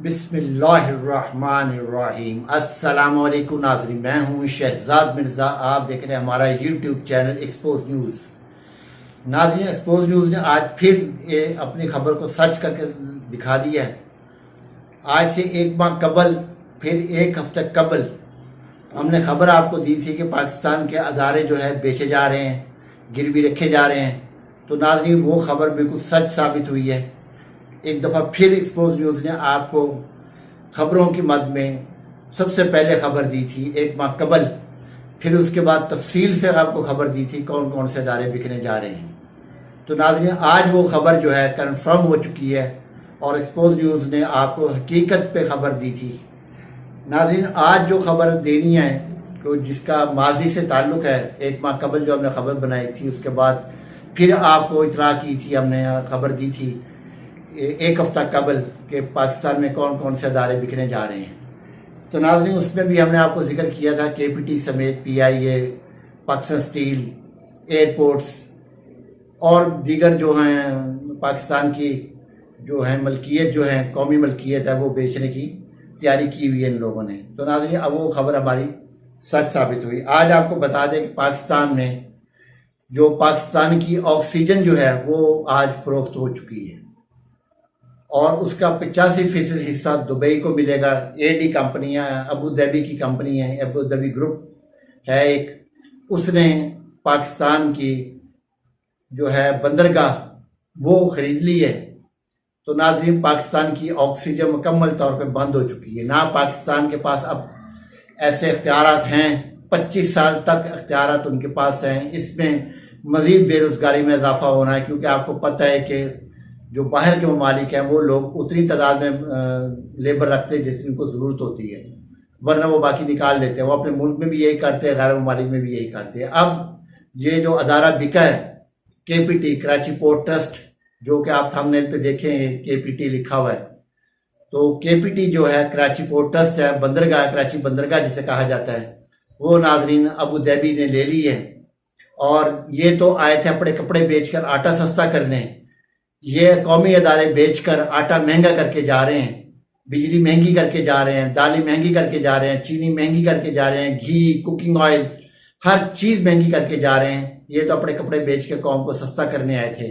बिस्मिल्लाहिर्रहमानिर्रहीम। अस्सलामुअलैकुम नाज़रीन, मैं हूँ शहजाद मिर्ज़ा। आप देख रहे हैं हमारा यूट्यूब चैनल एक्सपोज न्यूज़। नाज़रीन, एक्सपोज न्यूज़ ने आज फिर अपनी खबर को सर्च करके दिखा दिया है। आज से एक माह कबल, फिर एक हफ्ते कबल हमने खबर आपको दी थी कि पाकिस्तान के अदारे जो है बेचे जा रहे हैं, गिरवी रखे जा रहे हैं। तो नाज़रीन, वो खबर बिल्कुल सच साबित हुई है। एक दफ़ा फिर एक्सपोज न्यूज़ ने आपको ख़बरों की मद में सबसे पहले ख़बर दी थी एक माह कबल, फिर उसके बाद तफसील से आपको ख़बर दी थी कौन कौन से अदारे बिकने जा रहे हैं। तो नाज़रीन, आज वो ख़बर जो है कन्फर्म हो चुकी है और एक्सपोज न्यूज़ ने आपको हकीकत पे ख़बर दी थी। नाज़रीन, आज जो ख़बर देनी है तो जिसका माजी से ताल्लुक़ है, एक माह कबल जो हमने ख़बर बनाई थी उसके बाद फिर आपको इतला की थी, हमने ख़बर दी थी एक हफ्ता कबल के पाकिस्तान में कौन कौन से अदारे बिकने जा रहे हैं। तो नाज़रीन, उसमें भी हमने आपको जिक्र किया था KPT समेत PIA, पाकिस्तान स्टील, एयरपोर्ट्स और दीगर जो हैं पाकिस्तान की जो है मलकियत जो है कौमी मलकियत है वो बेचने की तैयारी की हुई है इन लोगों ने। तो नाज़रीन, अब वो खबर हमारी सच साबित हुई। आज आपको बता दें कि पाकिस्तान में जो पाकिस्तान की ऑक्सीजन जो है वो आज फरोख्त हो चुकी है और उसका 85% हिस्सा दुबई को मिलेगा। AD कंपनियां, अबू धाबी की कंपनी है, अबू धाबी ग्रुप है एक, उसने पाकिस्तान की जो है बंदरगाह वो ख़रीद ली है। तो नाज़रीन, पाकिस्तान की ऑक्सीजन मुकम्मल तौर पे बंद हो चुकी है। ना पाकिस्तान के पास अब ऐसे इख्तियारात हैं, 25 साल तक इख्तियारात उनके पास हैं। इसमें मज़ीद बेरोज़गारी में इजाफा होना है, क्योंकि आपको पता है कि जो बाहर के ममालिक हैं वो लोग उतनी तादाद में लेबर रखते हैं जितनी उनको ज़रूरत होती है, वरना वो बाकी निकाल लेते हैं। वो अपने मुल्क में भी यही करते हैं, गैर ममालिक में भी यही करते हैं। अब ये जो अदारा बिका है KPT, कराची पोर्ट ट्रस्ट, जो कि आप थंबनेल पे देखें KPT लिखा हुआ है, तो KPT जो है कराची पोर्ट ट्रस्ट है, बंदरगाह, कराची बंदरगाह जिसे कहा जाता है, वो नाजरीन अबू धाबी ने ले ली है। और ये तो आए थे अपने कपड़े बेचकर आटा सस्ता करने, ये कौमी अदारे बेचकर आटा महंगा करके जा रहे हैं, बिजली महंगी करके जा रहे हैं, दालें महंगी करके जा रहे हैं, चीनी महंगी करके जा रहे हैं, घी, कुकिंग ऑयल, हर चीज़ महंगी करके जा रहे हैं। ये तो अपने कपड़े बेच के कौम को सस्ता करने आए थे।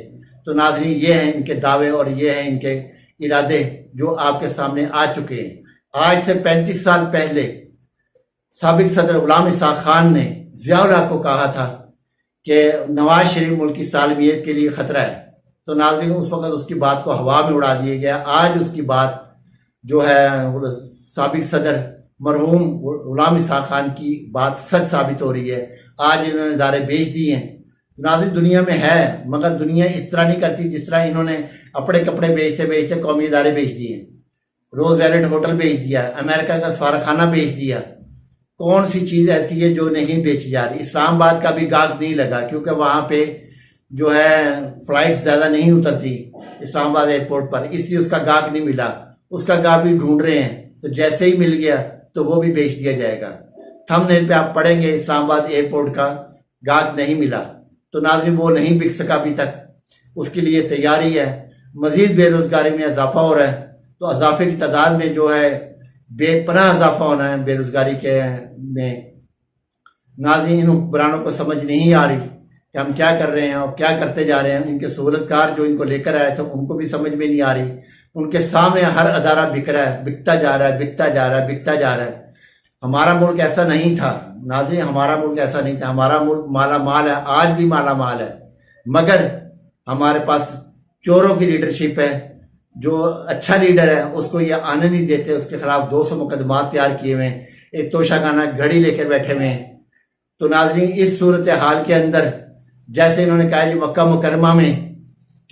तो नाज़रीन, ये हैं इनके दावे और ये हैं इनके इरादे जो आपके सामने आ चुके हैं। आज से 35 साल पहले साबिक सदर गुलाम इसाक खान ने ज़िया-उल हक को कहा था कि नवाज शरीफ मुल्क की सालमियत के लिए ख़तरा है। तो नाज़रीन, उस वक़्त उसकी बात को हवा में उड़ा दिया गया। आज उसकी बात जो है साबिक सदर मरहूम गुलाम इसाक खान की बात सच साबित हो रही है। आज इन्होंने इदारे बेच दिए हैं। नाज़रीन, दुनिया में है, मगर दुनिया इस तरह नहीं करती जिस तरह इन्होंने अपने कपड़े बेचते बेचते कौमी इदारे बेच दिए। रोज़ वैलेट होटल बेच दिया, अमेरिका का सफारखाना बेच दिया। कौन सी चीज़ ऐसी है जो नहीं बेची जा रही? इस्लामाबाद का भी गाहक नहीं लगा, क्योंकि वहाँ पे जो है फ्लाइट ज़्यादा नहीं उतरती इस्लामाबाद एयरपोर्ट पर, इसलिए उसका गाहक नहीं मिला। उसका गाहक भी ढूंढ रहे हैं, तो जैसे ही मिल गया तो वो भी बेच दिया जाएगा। थंबनेल पे आप पढ़ेंगे इस्लामाबाद एयरपोर्ट का गाहक नहीं मिला। तो नाज़रीन, वो नहीं बिक सका अभी तक, उसके लिए तैयारी है। मज़ीद बेरोज़गारी में इजाफा हो रहा है, तो इजाफे की तादाद में जो है बेपनाह इजाफा होना है बेरोज़गारी के में। नाज़रीन, इन हुक्मरानों को समझ नहीं आ रही कि हम क्या कर रहे हैं और क्या करते जा रहे हैं। इनके सहूलतकार जो इनको लेकर आए थे उनको भी समझ में नहीं आ रही। उनके सामने हर अदारा बिक रहा है, बिकता जा रहा है, बिकता जा रहा है, बिकता जा रहा है। हमारा मुल्क ऐसा नहीं था नाज़रीन, हमारा मुल्क ऐसा नहीं था। हमारा मुल्क माला माल है, आज भी माला माल है, मगर हमारे पास चोरों की लीडरशिप है। जो अच्छा लीडर है उसको ये आने नहीं देते, उसके खिलाफ 200 मुकदमा तैयार किए हुए हैं, एक तोशाखाना घड़ी लेकर बैठे हुए हैं। तो नाज़रीन, इस सूरत हाल के अंदर जैसे इन्होंने कहा जी मक्का मुकरमा में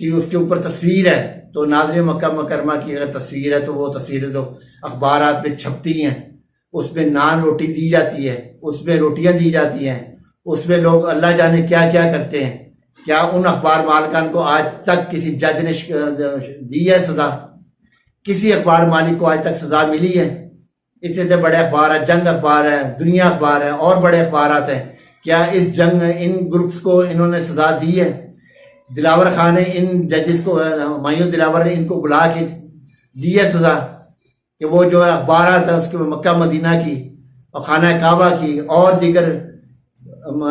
कि उसके ऊपर तस्वीर है, तो नाज़रीन, मक्का मुकरमा की अगर तस्वीर है तो वो तस्वीरें तो अखबारात में छपती हैं, उसमें नान रोटी दी जाती है, उसमें रोटियां दी जाती हैं, उसमें लोग अल्लाह जाने क्या क्या करते हैं। क्या उन अखबार मालिकान को आज तक किसी जज ने दी है सज़ा? किसी अखबार मालिक को आज तक सज़ा मिली है? इतने बड़े अखबार है, जंग अखबार है, दुनिया अखबार है और बड़े अखबार हैं, क्या इस जंग इन ग्रुप्स को इन्होंने सज़ा दी है? दिलावर खान ने इन जजेस को, हुमायूं दिलावर ने इनको बुला के दी है सज़ा? कि वो जो है अखबार था उसके मक्का मदीना की और खाना काबा की और दीगर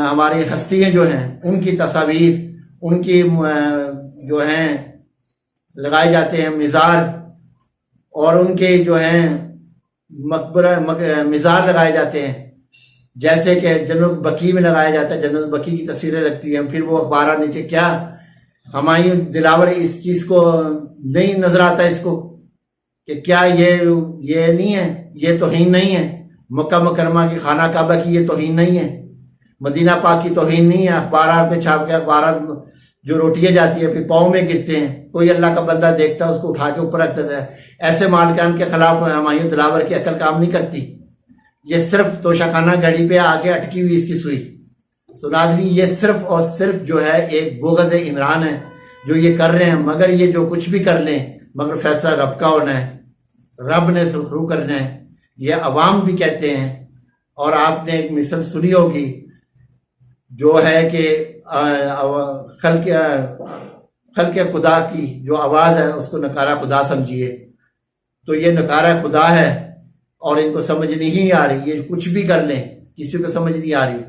हमारी हस्तियां जो हैं उनकी तस्वीर उनकी जो हैं लगाए जाते हैं मिज़ार, और उनके जो हैं मिज़ार लगाए जाते हैं, जैसे कि जन्नत बकी में लगाया जाता है, जन्नत बकी की तस्वीरें लगती हैं। फिर वो अखबार नीचे क्या हुमायूं दिलावर इस चीज़ को नहीं नजर आता इसको कि क्या ये नहीं है, ये तौहीन नहीं है, मक्का मुकरमा की खाना काबा की ये तौहीन नहीं है, मदीना पाक की तौहीन नहीं है। अखबार में छाप के अखबार जो रोटियां जाती है फिर पाँव में गिरते हैं, कोई अल्लाह का बंदा देखता है उसको उठा के ऊपर रख देता है। ऐसे मालिकान के खिलाफ हुमायूं दिलावर की अकल काम नहीं करती। ये सिर्फ तोशाखाना घड़ी पे आके अटकी हुई इसकी सुई। तो नाज़रीन ये सिर्फ और सिर्फ जो है एक बोगज़ इमरान है जो ये कर रहे हैं, मगर ये जो कुछ भी कर लें मगर फैसला रब का होना है, रब ने सुरखरू करना है, ये अवाम भी कहते हैं। और आपने एक मिसल सुनी होगी जो है कि खल के खुदा की जो आवाज़ है उसको नकारा खुदा समझिए। तो ये नकारा खुदा है और इनको समझ नहीं आ रही, ये कुछ भी कर लें किसी को समझ नहीं आ रही।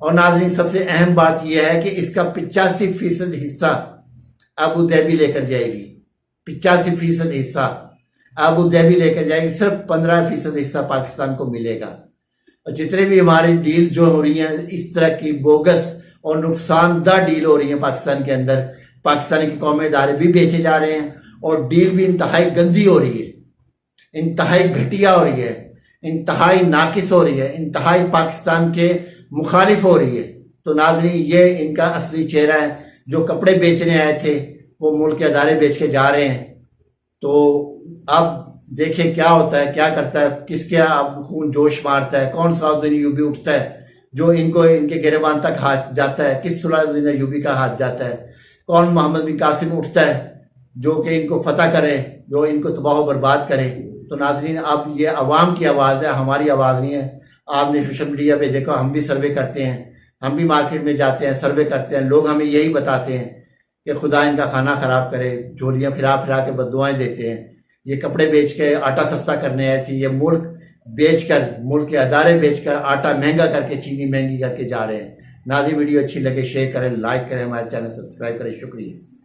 और नाज़रीन सबसे अहम बात यह है कि इसका 85% हिस्सा अबू धाबी लेकर जाएगी, 85% हिस्सा अबू धाबी लेकर जाएगी, सिर्फ 15% हिस्सा पाकिस्तान को मिलेगा। और जितने भी हमारी डील जो हो रही हैं इस तरह की बोगस और नुकसानदा डील हो रही है पाकिस्तान के अंदर, पाकिस्तानी के कौमी इदारे भी बेचे जा रहे हैं और डील भी इंतहाई गंदी हो रही है, इंतहाई घटिया हो रही है, इंतहाई नाकिस हो रही है, इंतहाई पाकिस्तान के मुखालिफ हो रही है। तो नाज़रीन ये इनका असली चेहरा है। जो कपड़े बेचने आए थे वो मुल्क के अदारे बेच के जा रहे हैं। तो अब देखें क्या होता है, क्या करता है, किसके अब खून जोश मारता है, कौन सलाहुद्दीन अय्यूबी उठता है जो इनको इनके गिरबान तक हाथ जाता है, किस सलाहुद्दीन अय्यूबी का हाथ जाता है, कौन मोहम्मद बिन कासिम उठता है जो कि इनको फतह करे, जो इनको तबाह बर्बाद करे। तो नाज़रीन अब ये अवाम की आवाज़ है, हमारी आवाज़ नहीं है। आपने सोशल मीडिया पे देखो, हम भी सर्वे करते हैं, हम भी मार्केट में जाते हैं, सर्वे करते हैं, लोग हमें यही बताते हैं कि खुदा इनका खाना ख़राब करे, झोलियाँ फिरा फिरा के बद्दुआएं देते हैं। ये कपड़े बेच के आटा सस्ता करने आए थे, ये मुल्क बेचकर, मुल्क के अदारे बेचकर आटा महंगा करके, चीनी महंगी करके जा रहे हैं। नाज़रीन वीडियो अच्छी लगे शेयर करें, लाइक करें, हमारे चैनल सब्सक्राइब करें। शुक्रिया।